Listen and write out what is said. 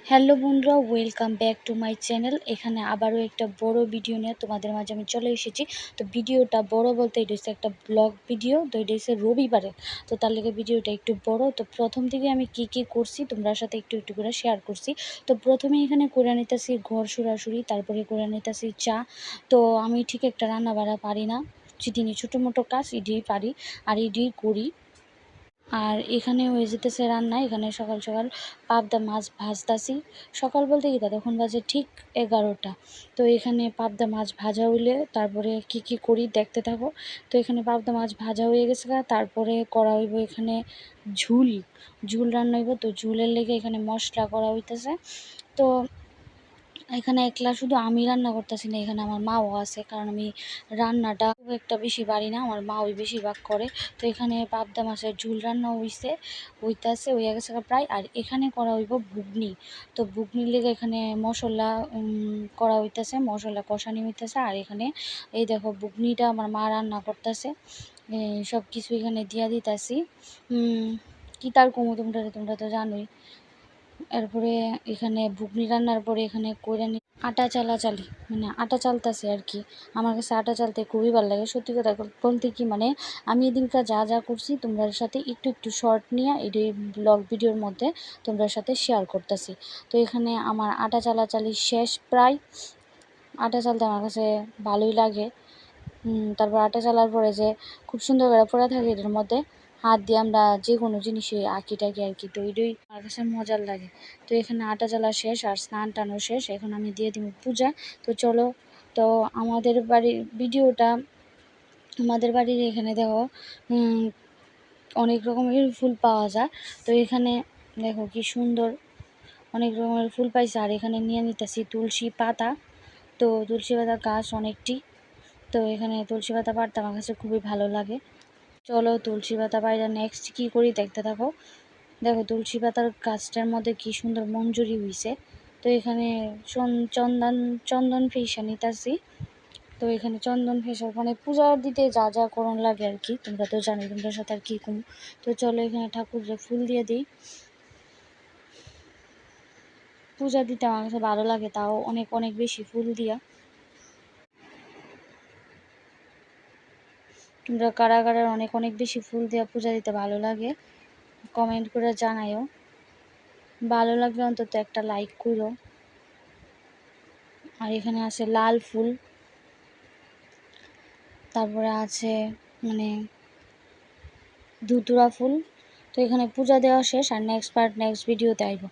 Hello বন্ধুরা, welcome back to my channel. এখানে আবারও একটা বড় ভিডিও নিয়ে তোমাদের মাঝে আমি চলে এসেছি। তো ভিডিওটা বড় বলতে এটা হচ্ছে একটা ব্লগ ভিডিও। তো এটা হচ্ছে রবিবারে, তো তার লেগে ভিডিওটা একটু বড়। তো প্রথম থেকে আমি কি করছি তোমরা সাথে একটু একটু করে শেয়ার করছি। তো প্রথমে এখানে করে নিতেছি ঘর সরাসরি, তারপরে করে নিতেছি চা। তো আমি ঠিক একটা রান্না বাড়া পারি না, যেদিনই ছোটো মোটো কাজ এডিই পারি আর এডিই করি। আর এখানে হয়ে যেতেছে রান্না। এখানে সকাল সকাল পাবদা মাছ ভাজতাছি। সকাল বলতে কি তখন বাজে ঠিক 11টা। তো এখানে পাবদা মাছ ভাজা হইলে তারপরে কি করি দেখতে থাকো। তো এখানে পাবদা মাছ ভাজা হয়ে গেছে, তারপরে করা হইব এখানে ঝুল ঝুল রান্না হইব। তো ঝুলের লেগে এখানে মশলা করা হইতেছে। তো এখানে একলা শুধু আমি রান্না করতেছি না, এখানে আমার মাও আছে, কারণ আমি রান্নাটা খুব একটা বেশি পারি না, আমার মা ওই বেশিরভাগ করে। তো এখানে পাবদা মাছের ঝুল রান্না হইয়া গেছে প্রায়। আর এখানে করা হইব ঘুগনি। তো ঘুগনির লেগে এখানে মশলা করা হইতেছে, মশলা কষানি হইতেছে। আর এখানে এই দেখো ঘুগনিটা আমার মা রান্না করতেছে, সব কিছু এখানে দিয়া দিতেছি। কি তার কমু তোমরা তো জানোই। এরপরে এখানে ঘুগনি রান্নার পরে এখানে কইরা আটা চালাচালি, মানে আটা চালতাছি আর কি। আমার কাছে আটা চালতে খুবই ভালো লাগে। সত্যি কথা বলতে কি, মানে আমি এদিনকার যা করছি তোমরা সাথে একটু শর্ট নিয়ে এই ব্লগ ভিডিওর মধ্যে তোমরা সাথে শেয়ার করতেছি। তো এখানে আমার আটা চালাচালি শেষ প্রায়। আটা চালতে আমার কাছে ভালোই লাগে। তারপর আটা চালার পরে যে খুব সুন্দর করে পড়ে থাকে, এটার মধ্যে হাত দিয়ে আমরা যে কোনো জিনিসে আঁকি টাকি আর কি। তো ওইটাই আমার কাছে মজার লাগে। তো এখানে আটা জ্বালা শেষ আর স্নান টানো শেষ, এখন আমি দিয়ে দিব পূজা। তো চলো, তো আমাদের বাড়ির ভিডিওটা, আমাদের বাড়ির এখানে দেখো অনেক রকমের ফুল পাওয়া যায়। তো এখানে দেখো কি সুন্দর অনেক রকমের ফুল পাইছে। আর এখানে নিয়ে নিতেছি তুলসী পাতা। তো তুলসী পাতা গাছ অনেকটি। তো এখানে তুলসী পাতা পাড়তে আমার কাছে খুবই ভালো লাগে। চলো তুলসী পাতা পাইরা নেক্সট কি করি দেখতে থাকো। দেখো তুলসী পাতার গাছটার মধ্যে কি সুন্দর মঞ্জুরি হইছে। তো এখানে চন্দন ফেসা নিতেছি। তো এখানে চন্দন ফেসার মানে পূজা দিতে যা করণ লাগে আর কি, তোমরা তো জানো, তোমরা সাথে আর কি কম। তো চলো এখানে ঠাকুরকে ফুল দিয়ে দিই। পূজা দিতে আমার কাছে ভালো লাগে, তাও অনেক অনেক বেশি ফুল দিয়া। তোমরা কারা অনেক অনেক বেশি ফুল দিয়া পূজা দিতে ভালো লাগে কমেন্ট করে জানাইও। ভালো লাগলে অন্তত একটা লাইক করো। আর এখানে আছে লাল ফুল, তারপরে আছে মানে ধুতুরা ফুল। তো এখানে পূজা দেওয়া শেষ, আর নেক্সট ভিডিওতে আইব।